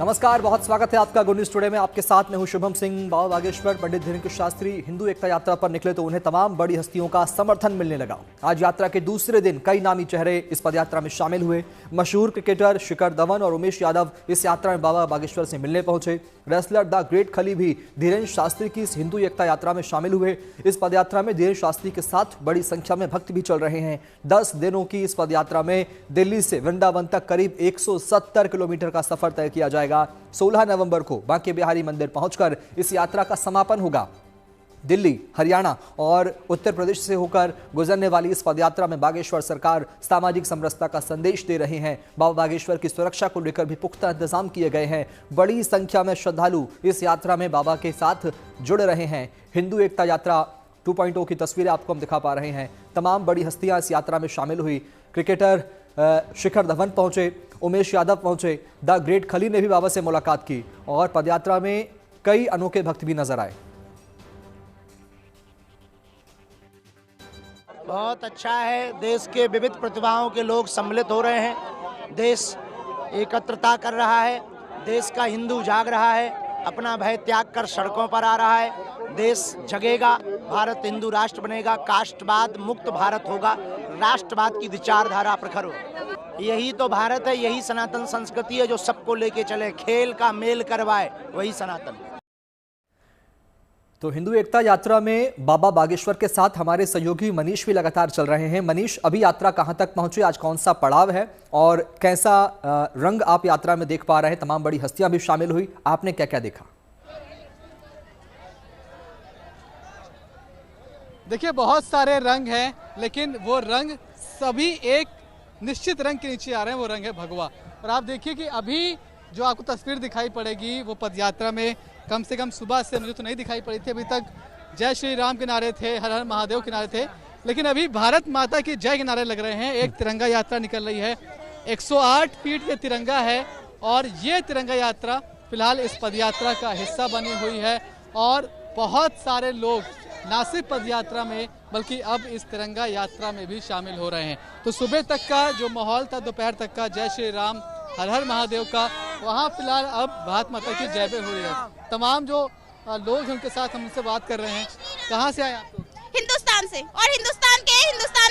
नमस्कार, बहुत स्वागत है आपका गुड न्यूज टुडे में। आपके साथ में हूं शुभम सिंह। बाबा बागेश्वर पंडित धीरेन्द्र शास्त्री हिंदू एकता यात्रा पर निकले तो उन्हें तमाम बड़ी हस्तियों का समर्थन मिलने लगा। आज यात्रा के दूसरे दिन कई नामी चेहरे इस पदयात्रा में शामिल हुए। मशहूर क्रिकेटर शिखर धवन और उमेश यादव इस यात्रा में बाबा बागेश्वर से मिलने पहुंचे। रेसलर द ग्रेट खली भी धीरेन्द्र शास्त्री की इस हिंदू एकता यात्रा में शामिल हुए। इस पदयात्रा में धीरेन्द्र शास्त्री के साथ बड़ी संख्या में भक्त भी चल रहे हैं। 10 दिनों की इस पदयात्रा में दिल्ली से वृंदावन तक करीब 170 किलोमीटर का सफर तय किया जाएगा। 16 नवंबर को बांके बिहारी मंदिर पहुंचकर इस यात्रा का समापन होगा। दिल्ली, हरियाणा और उत्तर प्रदेश से होकर गुजरने वाली इस पदयात्रा में बागेश्वर सरकार सामाजिक समरसता का संदेश दे रहे हैं। बाबा बागेश्वर की सुरक्षा को लेकर भी पुख्ता इंतजाम किए गए हैं। बड़ी संख्या में श्रद्धालु इस यात्रा में बाबा के साथ जुड़ रहे हैं। हिंदू एकता यात्रा 2.0 की तस्वीरें आपको हम दिखा पा रहे हैं। तमाम बड़ी हस्तियां इस यात्रा में शामिल हुई। क्रिकेटर शिखर धवन पहुंचे, उमेश यादव पहुंचे, द ग्रेट खली ने भी बाबा से मुलाकात की और पदयात्रा में कई अनोखे भक्त भी नजर आए। बहुत अच्छा है, देश के विविध प्रतिभाओं के लोग सम्मिलित हो रहे हैं। देश एकत्रता कर रहा है, देश का हिंदू जाग रहा है, अपना भय त्याग कर सड़कों पर आ रहा है। देश जगेगा, भारत हिंदू राष्ट्र बनेगा, कास्टवाद मुक्त भारत होगा, राष्ट्रवाद की विचारधारा प्रखर हो। यही तो भारत है, यही सनातन संस्कृति है जो सबको लेके चले, खेल का मेल करवाए, वही सनातन। तो हिंदू एकता यात्रा में बाबा बागेश्वर के साथ हमारे सहयोगी मनीष भी लगातार चल रहे हैं। मनीष, अभी यात्रा कहां तक पहुंचे, आज कौन सा पड़ाव है और कैसा रंग आप यात्रा में देख पा रहे हैं? तमाम बड़ी हस्तियां भी शामिल हुई, आपने क्या क्या देखा? देखिए, बहुत सारे रंग हैं, लेकिन वो रंग सभी एक निश्चित रंग के नीचे आ रहे हैं, वो रंग है भगवा। और आप देखिए कि अभी जो आपको तस्वीर दिखाई पड़ेगी वो पदयात्रा में कम से कम सुबह से मुझे तो नहीं दिखाई पड़ी थी। अभी तक जय श्री राम के नारे थे, हर हर महादेव के नारे थे, लेकिन अभी भारत माता की जय के नारे लग रहे हैं। एक तिरंगा यात्रा निकल रही है, 108 फीट ये तिरंगा है और ये तिरंगा यात्रा फिलहाल इस पदयात्रा का हिस्सा बनी हुई है। और बहुत सारे लोग ना सिर्फ पदयात्रा में बल्कि अब इस तिरंगा यात्रा में भी शामिल हो रहे हैं। तो सुबह तक का जो माहौल था, दोपहर तक का जय श्री राम हर हर महादेव का, वहाँ फिलहाल अब भारत माता की जय भी हुई है। तमाम जो लोग हैं उनके साथ हम उनसे बात कर रहे हैं। कहाँ से आए आप लोग? हिंदुस्तान से, और हिंदुस्तान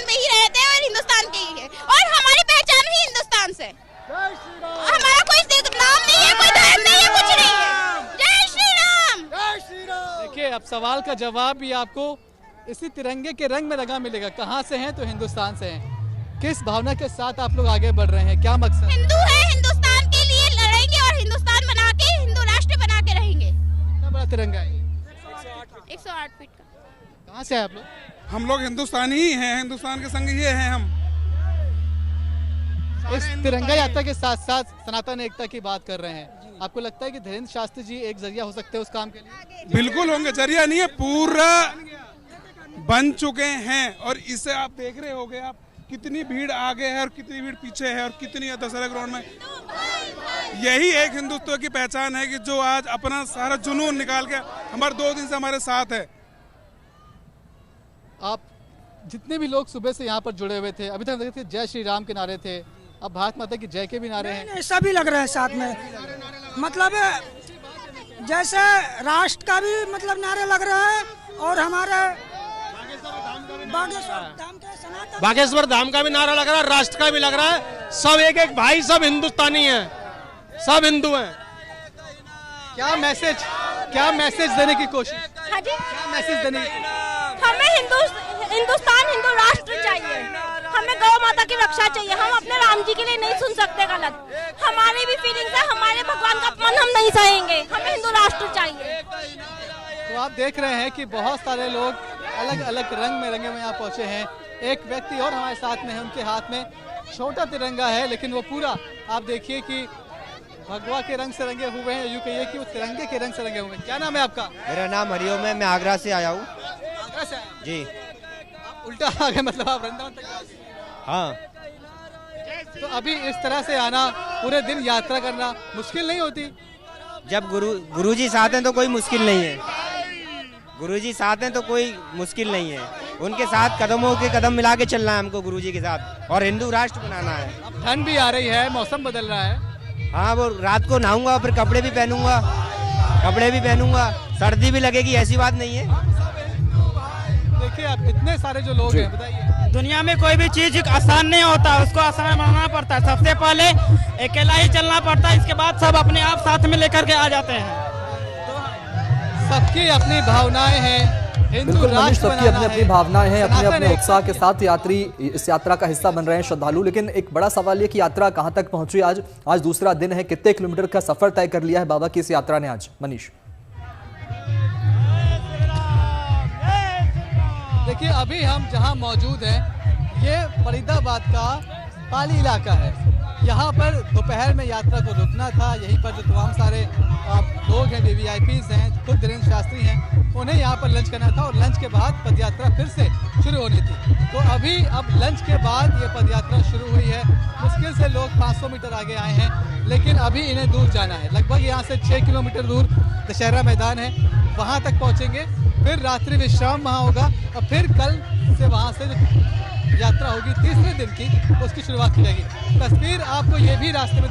में ही रहते हैं और हिंदुस्तान के ही है, और हमारी पहचान ही हिंदुस्तान से। हमारा कोई नाम नहीं है, कोई धर्म नहीं है, कुछ नहीं है। जय श्री राम, जय श्री राम। देखिए, अब सवाल का जवाब भी आपको इसी तिरंगे के रंग में लगा मिलेगा। कहाँ से हैं? तो हिंदुस्तान से हैं। किस भावना के साथ आप लोग आगे बढ़ रहे हैं, क्या मकसद? हिंदू है, हिंदुस्तान के लिए लड़ेंगे और हिंदुस्तान बना के हिंदू राष्ट्र बना के रहेंगे। कितना बड़ा तिरंगा है? 108 फीट का। कहाँ से है आप लोग? हम लोग हिंदुस्तानी ही हैं, हिंदुस्तान के संग ये हैं हम। इस तिरंगा यात्रा के साथ साथ सनातन एकता की बात कर रहे हैं। आपको लगता है कि धीरेन्द्र शास्त्री जी एक जरिया हो सकते हैं उस काम के लिए? बिल्कुल होंगे, जरिया नहीं है, पूरा बन चुके हैं। और इससे आप देख रहे होंगे आप कितनी भीड़ आगे है और कितनी भीड़ पीछे है और कितनी है दशहरा ग्राउंड में। यही एक हिंदुत्व की पहचान है कि जो आज अपना सारा जुनून निकाल के हमारे 2 दिन से हमारे साथ है। आप जितने भी लोग सुबह से यहाँ पर जुड़े हुए थे, अभी तक देखे थे जय श्री राम के नारे थे, अब भारत माता की जय के भी नारे हैं। सभी लग रहे हैं साथ में, मतलब जैसे राष्ट्र का भी मतलब नारे लग रहा है और हमारे बागेश्वर धाम का भी नारा लग रहा है, राष्ट्र का भी लग रहा है। सब एक एक भाई, सब हिंदुस्तानी हैं, सब हिंदू हैं। क्या मैसेज देने की कोशिश? हाँ जी, क्या मैसेज देने? हमें हिंदुस्तान हिंदू राष्ट्र चाहिए, हमें गौ माता की रक्षा चाहिए। हम अपने राम जी के लिए नहीं सुन सकते गलत। हमारी भी फीलिंग्स है, हमारे भगवान का अपमान हम नहीं सहेंगे, हमें हिंदू राष्ट्र चाहिए। तो आप देख रहे हैं कि बहुत सारे लोग अलग अलग रंग में रंगे हुए यहाँ पहुंचे हैं। एक व्यक्ति और हमारे साथ में है, उनके हाथ में छोटा तिरंगा है, लेकिन वो पूरा आप देखिए कि भगवा के रंग से रंगे हुए हैं, यूं कहिए कि वो तिरंगे के रंग से रंगे हुए हैं। क्या नाम है आपका? मेरा नाम हरिओम है, मैं आगरा से आया हूँ। आगरा से आए? जी। आप उल्टा आ गए, मतलब आप वृंदावन तक? हाँ। तो अभी इस तरह से आना, पूरे दिन यात्रा करना मुश्किल नहीं होती? जब गुरुजी साथ हैं तो कोई मुश्किल नहीं है, गुरुजी साथ हैं तो कोई मुश्किल नहीं है। उनके साथ कदमों के कदम मिला के चलना है हमको गुरुजी के साथ, और हिंदू राष्ट्र बनाना है। अब ठंड भी आ रही है, मौसम बदल रहा है। हाँ, वो रात को नहाऊंगा, फिर कपड़े भी पहनूंगा, सर्दी भी लगेगी, ऐसी बात नहीं है। देखिए आप इतने सारे जो लोग हैं, बताइए। दुनिया में कोई भी चीज आसान नहीं होता, उसको आसान बनाना पड़ता है। सबसे पहले अकेला ही चलना पड़ता है, इसके बाद सब अपने आप साथ में लेकर के आ जाते हैं। सबकी अपनी भावनाएं हैं, बिल्कुल मनीष, सबकी अपनी अपनी भावनाएं हैं, अपने अपने उत्साह के साथ यात्री इस यात्रा का हिस्सा बन रहे हैं, श्रद्धालु। लेकिन एक बड़ा सवाल ये कि यात्रा कहां तक पहुंची आज दूसरा दिन है, कितने किलोमीटर का सफर तय कर लिया है बाबा की इस यात्रा ने आज, मनीष? देखिए अभी हम जहां मौजूद हैं ये फरीदाबाद का पाली इलाका है। यहाँ पर दोपहर में यात्रा को रुकना था, यहीं पर जो तमाम सारे लोग हैं, VVIPs हैं, खुद धीरेन्द्र शास्त्री हैं, उन्हें यहाँ पर लंच करना था और लंच के बाद पदयात्रा फिर से शुरू होनी थी। तो अब लंच के बाद ये पदयात्रा शुरू हुई है। मुश्किल से लोग 500 मीटर आगे आए हैं, लेकिन अभी इन्हें दूर जाना है। लगभग यहाँ से 6 किलोमीटर दूर दशहरा मैदान है, वहाँ तक पहुँचेंगे, फिर रात्रि विश्राम वहाँ होगा और फिर कल से वहाँ से यात्रा होगी तीसरे दिन की, उसकी शुरुआत की जाएगी। तस्वीर आपको ये भी रास्ते में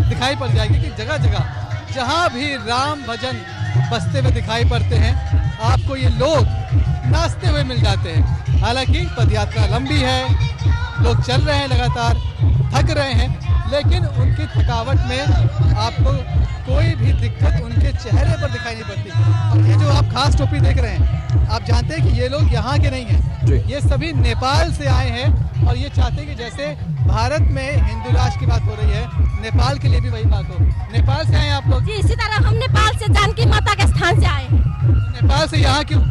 दिखाई पड़ जाएगी कि जगह जगह जहाँ भी राम भजन बजते हुए दिखाई पड़ते हैं, आपको ये लोग नाचते हुए मिल जाते हैं। हालांकि पदयात्रा लंबी है, लोग चल रहे हैं, लगातार थक रहे हैं, लेकिन उनकी थकावट में आपको कोई भी दिक्कत उनके चेहरे पर दिखाई नहीं पड़ती। और ये जो आप खास टोपी देख रहे हैं, आप जानते हैं कि ये लोग यहाँ के नहीं हैं, ये सभी नेपाल से आए हैं और ये चाहते हैं कि जैसे भारत में हिंदू राष्ट्र की बात हो रही है, नेपाल के लिए भी वही बात हो। नेपाल से आए आप लोग? जी, इसी तरह हम नेपाल से जानकी माता के स्थान से आए हैं। नेपाल से यहाँ क्यों?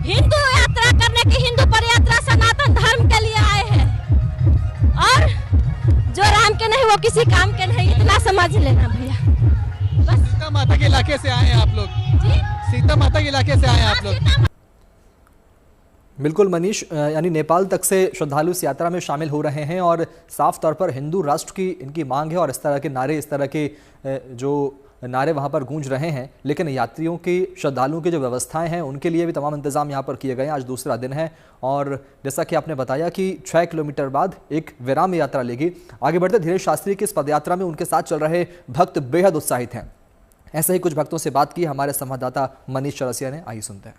हिंदू यात्रा करने की, हिंदू पदयात्रा सनातन धर्म के लिए आए हैं, और जो राम के नहीं वो किसी काम के नहीं, इतना समझ लेना भैया। सीता माता के इलाके से आए हैं आप लोग? जी, सीता माता के इलाके से आए हैं आप लोग? बिल्कुल मनीष, यानी नेपाल तक से श्रद्धालु इस यात्रा में शामिल हो रहे हैं और साफ तौर पर हिंदू राष्ट्र की इनकी मांग है और इस तरह के नारे, इस तरह के जो नारे वहां पर गूंज रहे हैं। लेकिन यात्रियों की, श्रद्धालुओं की जो व्यवस्थाएं हैं उनके लिए भी तमाम इंतजाम यहाँ पर किए गए हैं। आज दूसरा दिन है और जैसा कि आपने बताया कि 6 किलोमीटर बाद एक विराम यात्रा लेगी। आगे बढ़ते धीरेन्द्र शास्त्री की इस पदयात्रा में उनके साथ चल रहे भक्त बेहद उत्साहित हैं। ऐसे ही कुछ भक्तों से बात की हमारे संवाददाता मनीष चौरसिया ने, आइए सुनते हैं।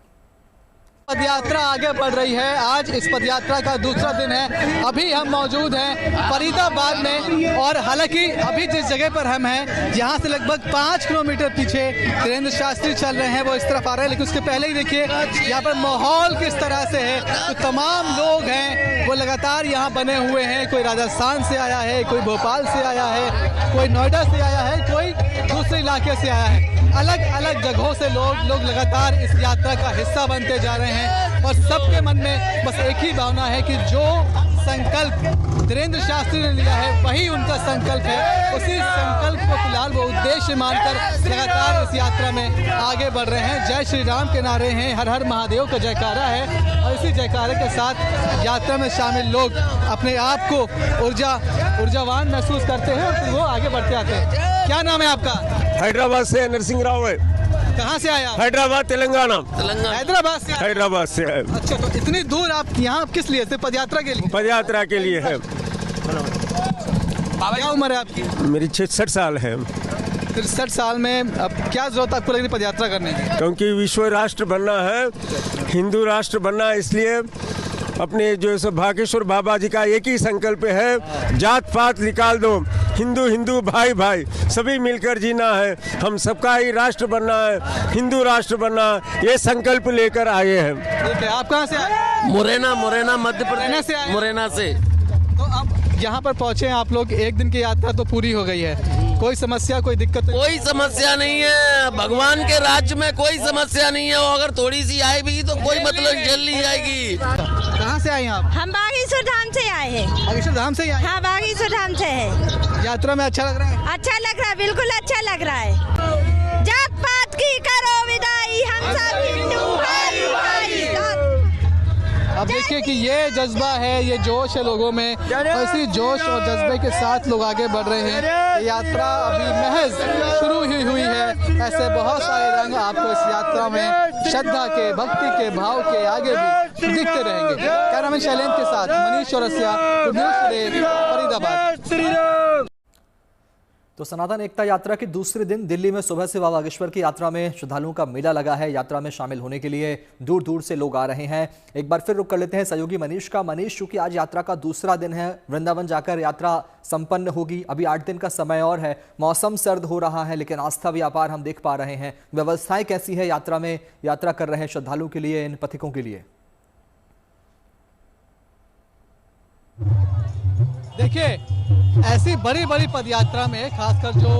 पदयात्रा आगे बढ़ रही है, आज इस पदयात्रा का दूसरा दिन है। अभी हम मौजूद हैं फरीदाबाद में और हालांकि अभी जिस जगह पर हम हैं यहाँ से लगभग 5 किलोमीटर पीछे धीरेन्द्र शास्त्री चल रहे हैं, वो इस तरफ आ रहे हैं। लेकिन उसके पहले ही देखिए यहाँ पर माहौल किस तरह से है। तो तमाम लोग हैं वो लगातार यहाँ बने हुए हैं, कोई राजस्थान से आया है, कोई भोपाल से आया है, कोई नोएडा से आया है, कोई दूसरे इलाके से आया है। अलग अलग जगहों से लोग लगातार इस यात्रा का हिस्सा बनते जा रहे हैं और सबके मन में बस एक ही भावना है कि जो संकल्प धीरेन्द्र शास्त्री ने लिया है वही उनका संकल्प है। उसी संकल्प को फिलहाल वो उद्देश्य मानकर लगातार इस यात्रा में आगे बढ़ रहे हैं। जय श्री राम के नारे हैं, हर हर महादेव का जयकारा है और इसी जयकारे के साथ यात्रा में शामिल लोग अपने आप को ऊर्जावान महसूस करते हैं और फिर वो आगे बढ़ते आते हैं। क्या नाम है आपका? हैदराबाद से नरसिंह राव है। कहाँ से आया? हैदराबाद, तेलंगाना। हैदराबाद से? हैदराबाद से है। अच्छा, तो इतनी दूर आप यहाँ किस लिए? सिर्फ पदयात्रा के लिए? पदयात्रा के लिए है। क्या उम्र है आपकी? मेरी 66 साल है। 63 साल में अब क्या जरूरत आपको लग रही पदयात्रा करने की? क्योंकि विश्व राष्ट्र बनना है, हिंदू राष्ट्र बनना है, इसलिए अपने जो भागेश्वर बाबा जी का एक ही संकल्प है, जात पात निकाल दो, हिंदू हिंदू भाई भाई सभी मिलकर जीना है, हम सबका ही राष्ट्र बनना है, हिंदू राष्ट्र बनना, ये संकल्प लेकर आए हैं। ठीक है, आप कहाँ से आए? मुरैना मध्य प्रदेश से। मुरैना से। तो अब यहाँ पर पहुँचे हैं आप लोग, एक दिन की यात्रा तो पूरी हो गई है, कोई समस्या, कोई दिक्कत? कोई समस्या नहीं है, भगवान के राज्य में कोई समस्या नहीं है। वो अगर थोड़ी सी आए भी तो कोई मतलब झेल ली जाएगी। कहाँ से आए आप? हम बागेश्वर धाम से आए हैं। बागेश्वर धाम से आए? हाँ, बागेश्वर धाम से है। यात्रा में अच्छा लग रहा है? अच्छा लग रहा है, बिल्कुल अच्छा लग रहा है। जात पात की करो विदाई, हम सब हिंदू भाई भाई। अब देखिए कि ये जज्बा है, ये जोश है लोगों में और इसी जोश और जज्बे के साथ लोग आगे बढ़ रहे हैं। यात्रा अभी महज शुरू ही हुई है। ऐसे बहुत सारे रंग आपको इस यात्रा में श्रद्धा के, भक्ति के भाव के आगे भी दिखते रहेंगे। कैमरामैन शैलेंद्र के साथ मनीष चौरसिया, फरीदाबाद। तो सनातन एकता यात्रा के दूसरे दिन दिल्ली में सुबह से बाबा बागेश्वर की यात्रा में श्रद्धालुओं का मेला लगा है। यात्रा में शामिल होने के लिए दूर दूर से लोग आ रहे हैं। एक बार फिर रुक कर लेते हैं सहयोगी मनीष का। मनीष, चूंकि आज यात्रा का दूसरा दिन है, वृंदावन जाकर यात्रा संपन्न होगी। अभी 8 दिन का समय और है। मौसम सर्द हो रहा है लेकिन आस्था व्यापार हम देख पा रहे हैं। व्यवस्थाएं कैसी है यात्रा में, यात्रा कर रहे हैं श्रद्धालुओं के लिए, इन पथिकों के लिए? देखिए, ऐसी बड़ी बड़ी पदयात्रा में खासकर जो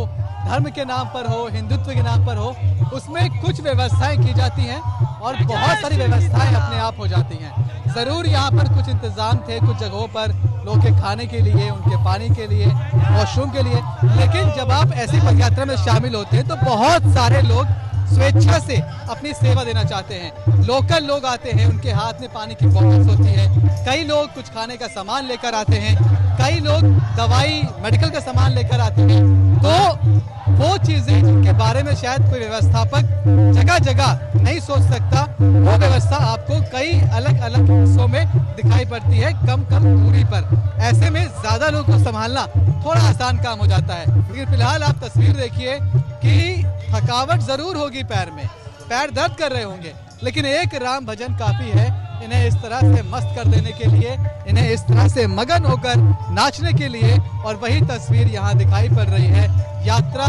धर्म के नाम पर हो, हिंदुत्व के नाम पर हो, उसमें कुछ व्यवस्थाएं की जाती हैं और बहुत सारी व्यवस्थाएं अपने आप हो जाती हैं। ज़रूर यहाँ पर कुछ इंतज़ाम थे कुछ जगहों पर लोगों के खाने के लिए, उनके पानी के लिए, वॉशरूम के लिए, लेकिन जब आप ऐसी पदयात्रा में शामिल होते हैं तो बहुत सारे लोग स्वेच्छा से अपनी सेवा देना चाहते हैं। लोकल लोग आते हैं, उनके हाथ में पानी की बॉटल्स होती है, कई लोग कुछ खाने का सामान लेकर आते हैं, कई लोग दवाई मेडिकल का सामान लेकर आते हैं। तो वो चीजें जिनके बारे में शायद कोई व्यवस्थापक जगह जगह नहीं सोच सकता, वो व्यवस्था आपको कई अलग अलग हिस्सों में दिखाई पड़ती है, कम कम दूरी पर। ऐसे में ज्यादा लोगों को संभालना थोड़ा आसान काम हो जाता है। लेकिन फिलहाल आप तस्वीर देखिए कि थकावट जरूर होगी, पैर में पैर दर्द कर रहे होंगे, लेकिन एक राम भजन काफी है इन्हें इस तरह से मस्त कर देने के लिए, इन्हें इस तरह से मगन होकर नाचने के लिए। और वही तस्वीर यहाँ दिखाई पड़ रही है। यात्रा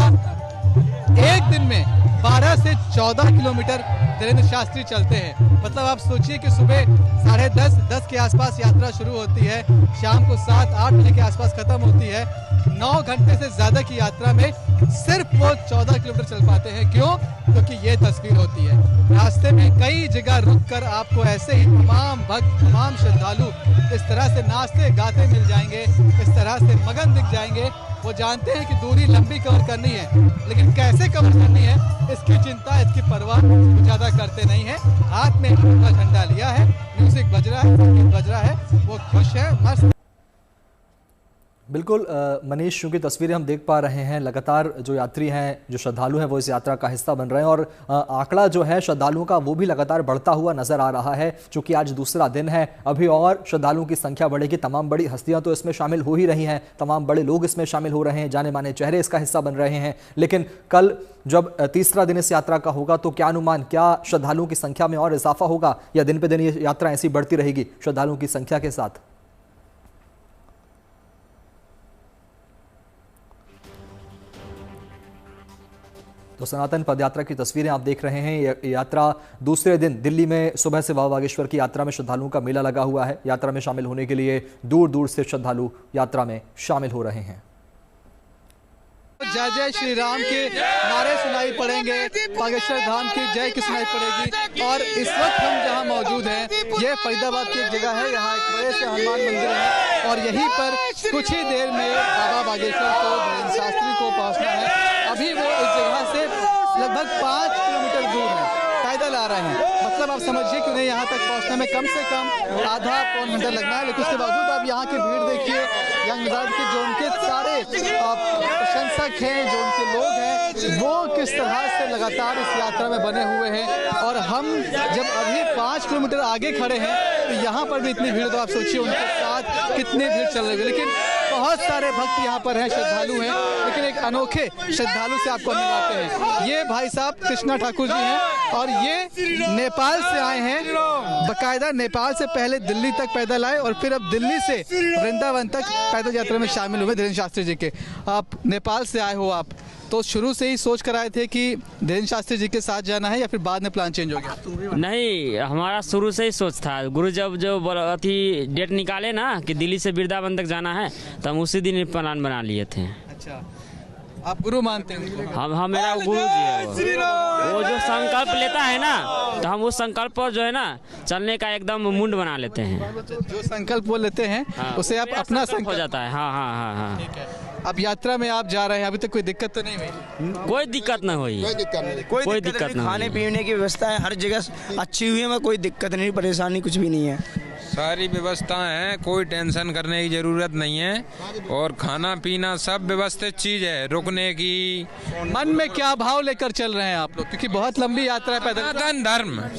एक दिन में 12 से 14 किलोमीटर धीरेन्द्र शास्त्री चलते हैं। मतलब आप सोचिए कि सुबह 10:30 के आसपास यात्रा शुरू होती है, शाम को 7-8 बजे के आसपास खत्म होती है। 9 घंटे से ज्यादा की यात्रा में सिर्फ वो 14 किलोमीटर चल पाते हैं। क्यों? क्योंकि ये तस्वीर होती है। रास्ते में कई जगह रुककर आपको ऐसे ही तमाम भक्त, तमाम श्रद्धालु इस तरह से नाचते गाते मिल जाएंगे, इस तरह से मगन दिख जाएंगे। वो जानते हैं कि दूरी लंबी कवर करनी है, लेकिन कैसे कवर करनी है इसकी चिंता, इसकी परवाह ज्यादा करते नहीं है। हाथ में अपना झंडा लिया है, म्यूजिक बज रहा है, संगीत बज रहा है, वो खुश है, मस्त। बिल्कुल मनीष, चूंकि तस्वीरें हम देख पा रहे हैं, लगातार जो यात्री हैं, जो श्रद्धालु हैं, वो इस यात्रा का हिस्सा बन रहे हैं और आंकड़ा जो है श्रद्धालुओं का वो भी लगातार बढ़ता हुआ नजर आ रहा है। चूंकि आज दूसरा दिन है, अभी और श्रद्धालुओं की संख्या बढ़ेगी। तमाम बड़ी हस्तियां तो इसमें शामिल हो ही रही हैं, तमाम बड़े लोग इसमें शामिल हो रहे हैं, जाने माने चेहरे इसका हिस्सा बन रहे हैं। लेकिन कल जब तीसरा दिन इस यात्रा का होगा तो क्या अनुमान, क्या श्रद्धालुओं की संख्या में और इजाफा होगा या दिन पे दिन ये यात्रा ऐसी बढ़ती रहेगी श्रद्धालुओं की संख्या के साथ? तो सनातन पदयात्रा की तस्वीरें आप देख रहे हैं। यात्रा दूसरे दिन दिल्ली में सुबह से बाबा बागेश्वर की यात्रा में श्रद्धालुओं का मेला लगा हुआ है। यात्रा में शामिल होने के लिए दूर दूर से श्रद्धालु यात्रा में शामिल हो रहे हैं। जय जय श्री राम के नारे सुनाई पड़ेंगे, बागेश्वर धाम की जय की सुनाई पड़ेगी। और इस वक्त हम जहां मौजूद हैं, ये फरीदाबाद की एक जगह है, यहाँ एक बड़े से हनुमान मंदिर है और यहीं पर कुछ ही देर में बाबा बागेश्वर को, धीरेन्द्र शास्त्री को पहुंचना है। अभी वो इस जगह से लगभग 5 किलोमीटर दूर है, पैदल आ रहे हैं। मतलब आप समझिए कि उन्हें यहाँ तक पहुँचने में कम से कम आधा पौन घंटा लगना है। लेकिन उसके बावजूद आप यहाँ की भीड़ देखिए, यंग नजाद के जो उनके सारे प्रशंसक हैं, जो उनके लोग हैं, वो किस तरह से लगातार इस यात्रा में बने हुए हैं। और हम जब अभी 5 किलोमीटर आगे खड़े हैं तो यहाँ पर भी इतनी भीड़, तो आप सोचिए उनके साथ कितनी भीड़ चल रही है। लेकिन बहुत सारे भक्त यहाँ पर हैं, श्रद्धालु हैं, लेकिन एक अनोखे श्रद्धालु से आपको मिलाते हैं। ये भाई साहब कृष्णा ठाकुर जी हैं और ये नेपाल से आए हैं। बकायदा नेपाल से पहले दिल्ली तक पैदल आए और फिर अब दिल्ली से वृंदावन तक पैदल यात्रा में शामिल हुए धीरेन्द्र शास्त्री जी के। आप नेपाल से आए हो, आप तो शुरू से ही सोच कर आए थे कि धीरेन्द्र शास्त्री जी के साथ जाना है या फिर बाद में प्लान चेंज हो गया? नहीं, हमारा शुरू से ही सोच था। गुरु जब जो अथी डेट निकाले ना कि दिल्ली से वृंदावन तक जाना है, तो हम उसी दिन प्लान बना लिए थे। अच्छा, आप गुरु मानते हैं? हम मेरा गुरु जी है। वो जो संकल्प लेता है ना, तो हम उस संकल्प पर जो है ना चलने का एकदम मुंड बना लेते हैं। जो संकल्प वो लेते हैं उसे आप अपना संकल्प हो जाता है। हाँ हाँ हाँ हाँ। ठीक है। अब यात्रा में आप जा रहे हैं, अभी तक कोई दिक्कत तो नहीं हुई? कोई दिक्कत नहीं हुई, कोई दिक्कत नहीं। खाने पीने की व्यवस्था है, हर जगह अच्छी हुई है, कोई दिक्कत नहीं, परेशानी कुछ भी नहीं है। सारी व्यवस्थाएं हैं, कोई टेंशन करने की जरूरत नहीं है और खाना पीना सब व्यवस्थित चीज है, रुकने की। मन में क्या भाव लेकर चल रहे हैं आप लोग, क्योंकि बहुत लंबी यात्रा है पैदल?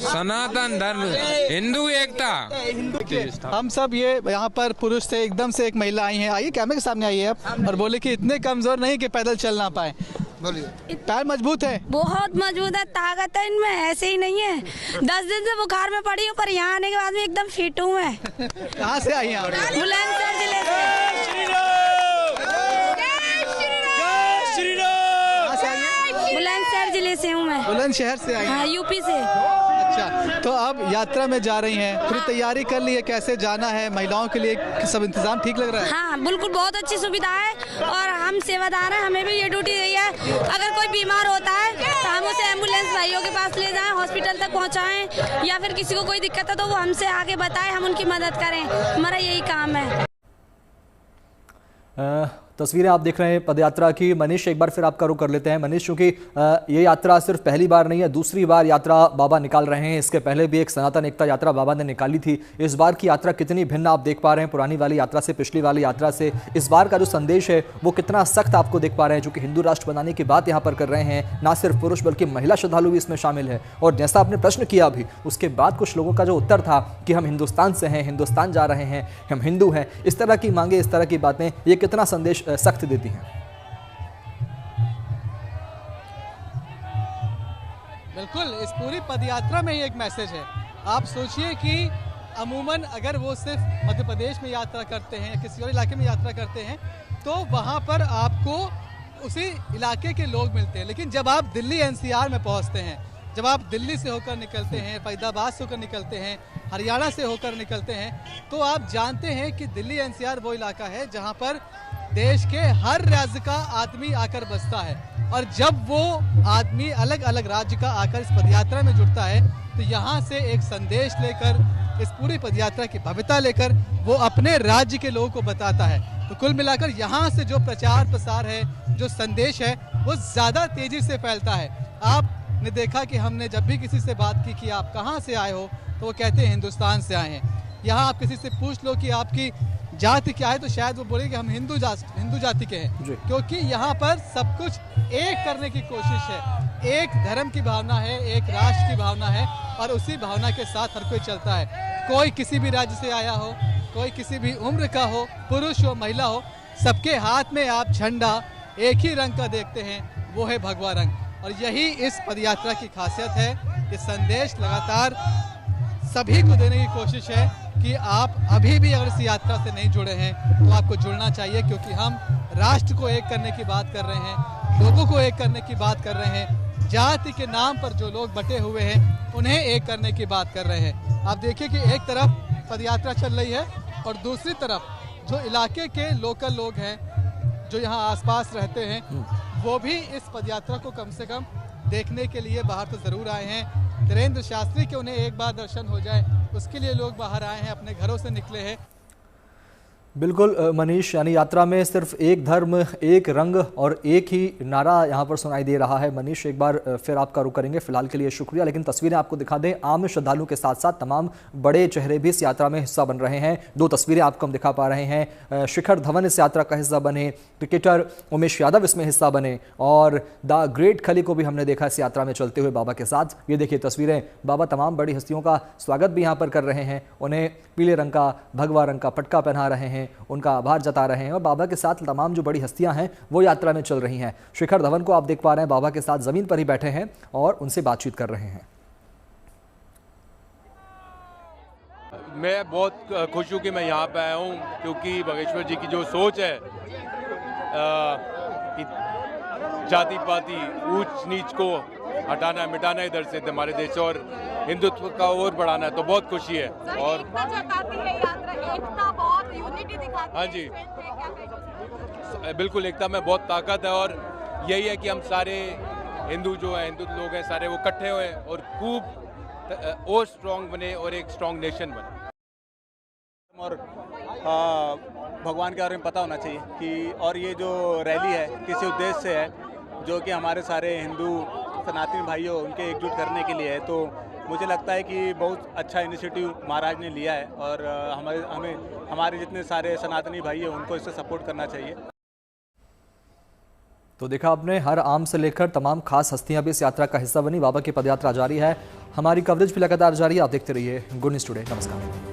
सनातन धर्म, हिंदू एकता। हम सब ये यहाँ पर पुरुष से एकदम से एक महिला आई है, आइए कैमरे के सामने आइए आप, और बोले कि इतने कमजोर नहीं कि पैदल चल ना पाए। बोलिए, पैर मजबूत है? बहुत मजबूत है, ताकत है इनमें, ऐसे ही नहीं है। 10 दिन से बुखार में पड़ी हूँ, पर यहाँ आने के बाद में एकदम फिट हूँ मैं। कहाँ से आई हैं? बुलंदशहर जिले से। बुलंदशहर जिले से हूँ मैं। बुलंदशहर से आई? हाँ, यूपी से। अच्छा, तो अब यात्रा में जा रही हैं, पूरी तैयारी कर ली है, कैसे जाना है? महिलाओं के लिए सब इंतजाम ठीक लग रहा है? हाँ बिल्कुल, बहुत अच्छी सुविधा है और हम सेवादार हैं, हमें भी ये ड्यूटी दी है। अगर कोई बीमार होता है तो हम उसे एम्बुलेंस भाइयों के पास ले जाएं, हॉस्पिटल तक पहुंचाएं, या फिर किसी को कोई दिक्कत है तो वो हमसे आगे बताएं, हम उनकी मदद करें, हमारा यही काम है। तस्वीरें आप देख रहे हैं पदयात्रा की। मनीष, एक बार फिर आपका रुख कर लेते हैं। मनीष, क्योंकि ये यात्रा सिर्फ पहली बार नहीं है, दूसरी बार यात्रा बाबा निकाल रहे हैं। इसके पहले भी एक सनातन एकता यात्रा बाबा ने निकाली थी। इस बार की यात्रा कितनी भिन्न आप देख पा रहे हैं पुरानी वाली यात्रा से, पिछली वाली यात्रा से? इस बार का जो संदेश है वो कितना सख्त आपको देख पा रहे हैं, जो कि हिंदू राष्ट्र बनाने की बात यहाँ पर कर रहे हैं? ना सिर्फ पुरुष बल्कि महिला श्रद्धालु भी इसमें शामिल है। और जैसा आपने प्रश्न किया अभी, उसके बाद कुछ लोगों का जो उत्तर था कि हम हिंदुस्तान से हैं, हिंदुस्तान जा रहे हैं, हम हिंदू हैं, इस तरह की मांगे, इस तरह की बातें, ये कितना संदेश सख्त देती हैं? बिल्कुल, इस पूरी पदयात्रा में ही एक मैसेज है। आप सोचिए कि अमूमन अगर वो सिर्फ मध्य प्रदेश में यात्रा करते हैं या किसी और इलाके में यात्रा करते हैं तो वहाँ पर आपको उसी इलाके के लोग मिलते हैं, लेकिन जब आप दिल्ली एनसीआर में पहुँचते हैं, जब आप दिल्ली से होकर निकलते हैं, फरीदाबाद से होकर निकलते हैं, हरियाणा से होकर निकलते हैं, तो आप जानते हैं कि दिल्ली एनसीआर वो इलाका है जहाँ पर देश के हर राज्य का आदमी आकर बसता है। और जब वो आदमी अलग अलग राज्य का आकर इस पदयात्रा में जुड़ता है तो यहाँ से एक संदेश लेकर, इस पूरी पदयात्रा की भव्यता लेकर वो अपने राज्य के लोगों को बताता है। तो कुल मिलाकर यहाँ से जो प्रचार प्रसार है, जो संदेश है, वो ज़्यादा तेज़ी से फैलता है। आपने देखा कि हमने जब भी किसी से बात की कि आप कहाँ से आए हो, तो वो कहते हैं हिंदुस्तान से आए हैं। यहाँ आप किसी से पूछ लो कि आपकी जाति क्या है, तो शायद वो बोले कि हम हिंदू जाति के हैं, क्योंकि यहाँ पर सब कुछ एक करने की कोशिश है। एक धर्म की भावना है, एक राष्ट्र की भावना है, और उसी भावना के साथ हर कोई चलता है। कोई किसी भी राज्य से आया हो, कोई किसी भी उम्र का हो, पुरुष हो महिला हो, सबके हाथ में आप झंडा एक ही रंग का देखते हैं, वो है भगवा रंग। और यही इस पदयात्रा की खासियत है। ये संदेश लगातार सभी को देने की कोशिश है कि आप अभी भी अगर इस यात्रा से नहीं जुड़े हैं तो आपको जुड़ना चाहिए, क्योंकि हम राष्ट्र को एक करने की बात कर रहे हैं, लोगों को एक करने की बात कर रहे हैं, जाति के नाम पर जो लोग बटे हुए हैं उन्हें एक करने की बात कर रहे हैं। आप देखिए कि एक तरफ पदयात्रा चल रही है और दूसरी तरफ जो इलाके के लोकल लोग हैं, जो यहाँ आसपास रहते हैं, वो भी इस पदयात्रा को कम से कम देखने के लिए बाहर तो ज़रूर आए हैं। धीरेन्द्र शास्त्री के उन्हें एक बार दर्शन हो जाए, उसके लिए लोग बाहर आए हैं, अपने घरों से निकले हैं। बिल्कुल मनीष, यानी यात्रा में सिर्फ एक धर्म, एक रंग और एक ही नारा यहाँ पर सुनाई दे रहा है। मनीष, एक बार फिर आपका रुख करेंगे, फिलहाल के लिए शुक्रिया। लेकिन तस्वीरें आपको दिखा दें, आम श्रद्धालुओं के साथ साथ तमाम बड़े चेहरे भी इस यात्रा में हिस्सा बन रहे हैं। दो तस्वीरें आपको हम दिखा पा रहे हैं। शिखर धवन इस यात्रा का हिस्सा बने, क्रिकेटर उमेश यादव इसमें हिस्सा बने, और द ग्रेट खली को भी हमने देखा इस यात्रा में चलते हुए बाबा के साथ। ये देखिए तस्वीरें, बाबा तमाम बड़ी हस्तियों का स्वागत भी यहाँ पर कर रहे हैं, उन्हें पीले रंग का, भगवा रंग का पटका पहना रहे हैं, उनका आभार जता रहे हैं। और बाबा के साथ तमाम जो बड़ी हस्तियां हैं वो यात्रा में चल रही हैं। शिखर धवन को आप देख पा रहे हैं, बाबा के साथ जमीन पर ही बैठे हैं और उनसे बातचीत कर रहे हैं। मैं बहुत खुश हूँ कि मैं यहाँ पे आया हूँ, क्योंकि बागेश्वर जी की जो सोच है कि जाति पाति ऊंच नीच को हटाना मिटाना इधर से हमारे देश, और हिंदुत्व का और बढ़ाना है, तो बहुत खुशी है। और हाँ जी, बिल्कुल एकता में बहुत ताकत है, और यही है कि हम सारे हिंदू जो हैं, हिंदू लोग हैं सारे, वो इकट्ठे हुए और खूब और स्ट्रॉन्ग बने और एक स्ट्रॉन्ग नेशन बने। और भगवान के बारे में पता होना चाहिए कि, और ये जो रैली है किसी उद्देश्य से है, जो कि हमारे सारे हिंदू सनातनी भाइयों उनके एकजुट करने के लिए है। तो मुझे लगता है कि बहुत अच्छा इनिशिएटिव महाराज ने लिया है और हमारे जितने सारे सनातनी भाई हैं उनको इससे सपोर्ट करना चाहिए। तो देखा आपने, हर आम से लेकर तमाम खास हस्तियां भी इस यात्रा का हिस्सा बनी। बाबा की पदयात्रा जारी है, हमारी कवरेज भी लगातार जारी है। आप देखते रहिए गुड न्यूज़ टुडे। नमस्कार।